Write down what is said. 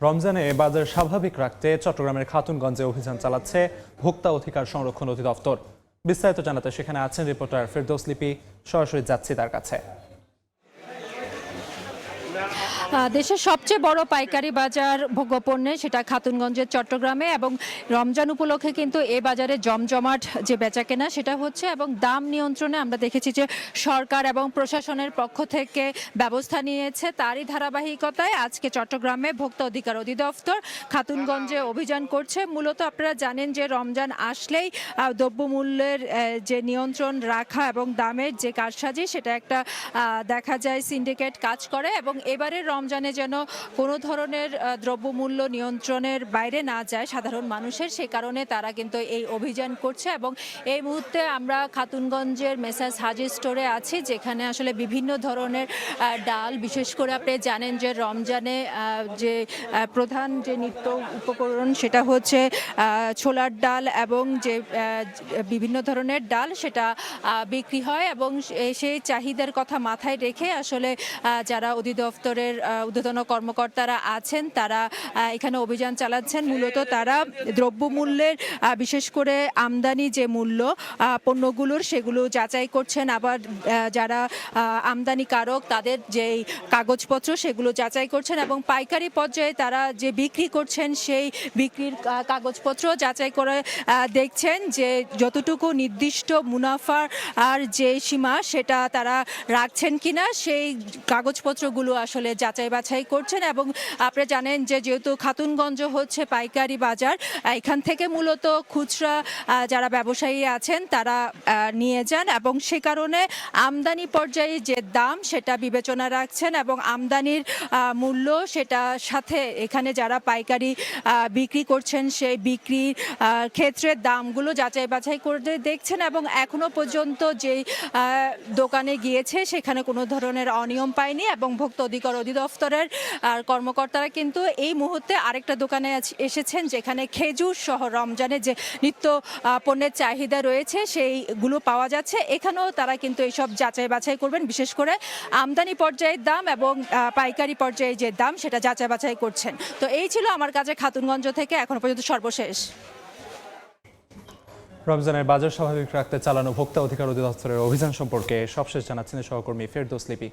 রমজানে বাজার স্বাভাবিক রাখতে চট্টগ্রামের খাতুনগঞ্জে অভিযান চালাচ্ছে ভোক্তা অধিকার সংরক্ষণ অধিদপ্তর। বিস্তারিত জানাতে সেখানে আছেন রিপোর্টার ফেরদৌস লিপি। সরাসরি যাচ্ছি তার কাছে। দেশের সবচেয়ে বড় পাইকারি বাজার ভোগ্যপণ্যের, সেটা খাতুনগঞ্জের চট্টগ্রামে, এবং রমজান উপলক্ষে কিন্তু এ বাজারে জমজমাট যে বেচাকেনা সেটা হচ্ছে, এবং দাম নিয়ন্ত্রণে আমরা দেখেছি যে সরকার এবং প্রশাসনের পক্ষ থেকে ব্যবস্থা নিয়েছে। তারই ধারাবাহিকতায় আজকে চট্টগ্রামে ভোক্তা অধিকার অধিদপ্তর খাতুনগঞ্জে অভিযান করছে। মূলত আপনারা জানেন যে রমজান আসলেই দ্রব্যমূল্যের যে নিয়ন্ত্রণ রাখা এবং দামের যে কারসাজি, সেটা একটা দেখা যায় সিন্ডিকেট কাজ করে, এবং এবারের রমজানে যেন কোনো ধরনের দ্রব্যমূল্য নিয়ন্ত্রণের বাইরে না যায় সাধারণ মানুষের, সে কারণে তারা কিন্তু এই অভিযান করছে। এবং এই মুহূর্তে আমরা খাতুনগঞ্জের মেসার্স হাজি স্টোরে আছি, যেখানে আসলে বিভিন্ন ধরনের ডাল, বিশেষ করে আপনি জানেন যে রমজানে যে প্রধান যে নিত্য উপকরণ সেটা হচ্ছে ছোলার ডাল, এবং যে বিভিন্ন ধরনের ডাল সেটা বিক্রি হয়, এবং সেই চাহিদার কথা মাথায় রেখে আসলে যারা অধিদপ্তরের ঊর্ধ্বতন কর্মকর্তারা আছেন তারা এখানে অভিযান চালাচ্ছেন। মূলত তারা দ্রব্যমূল্যের, বিশেষ করে আমদানি যে মূল্য পণ্যগুলোর, সেগুলো যাচাই করছেন। আবার যারা আমদানিকারক তাদের যেই কাগজপত্র সেগুলো যাচাই করছেন, এবং পাইকারি পর্যায়ে তারা যে বিক্রি করছেন সেই বিক্রির কাগজপত্র যাচাই করে দেখছেন যে যতটুকু নির্দিষ্ট মুনাফার আর যে সীমা সেটা তারা রাখছেন কিনা, সেই কাগজপত্রগুলো আসলে যাচাই বাছাই করছেন। এবং আপনারা জানেন যে যেহেতু খাতুনগঞ্জ হচ্ছে পাইকারি বাজার, এখান থেকে মূলত খুচরা যারা ব্যবসায়ী আছেন তারা নিয়ে যান, এবং সে কারণে আমদানি পর্যায়ে যে দাম সেটা বিবেচনা রাখছেন, এবং আমদানির মূল্য সেটার সাথে এখানে যারা পাইকারি বিক্রি করছেন সেই বিক্রির ক্ষেত্রে দামগুলো যাচাই বাছাই করে দেখছেন। এবং এখনো পর্যন্ত যেই দোকানে গিয়েছে সেখানে কোনো ধরনের অনিয়ম পায়নি, এবং ভোক্তা অধিকার অধিদপ্তরের কর্মকর্তারা কিন্তু এই মুহূর্তে আরেকটা দোকানে এসেছেন যেখানে খেজুর সহ রমজানের যে নিত্য পণ্যের চাহিদা রয়েছে সেইগুলো পাওয়া যাচ্ছে। এখানেও তারা কিন্তু এইসব যাচাই বাছাই করবেন, বিশেষ করে আমদানি পর্যায়ের দাম এবং পাইকারি পর্যায়ে যে দাম সেটা যাচাই বাছাই করছেন। তো এই ছিল আমার কাছে খাতুনগঞ্জ থেকে এখনো পর্যন্ত সর্বশেষ। রমজানের বাজার স্বাভাবিক রাখতে চালানো ভোক্তা অধিকার অধিদপ্তরের অভিযান সম্পর্কে সবশেষ জানাচ্ছেন সহকর্মী ফেরদৌস লিপি।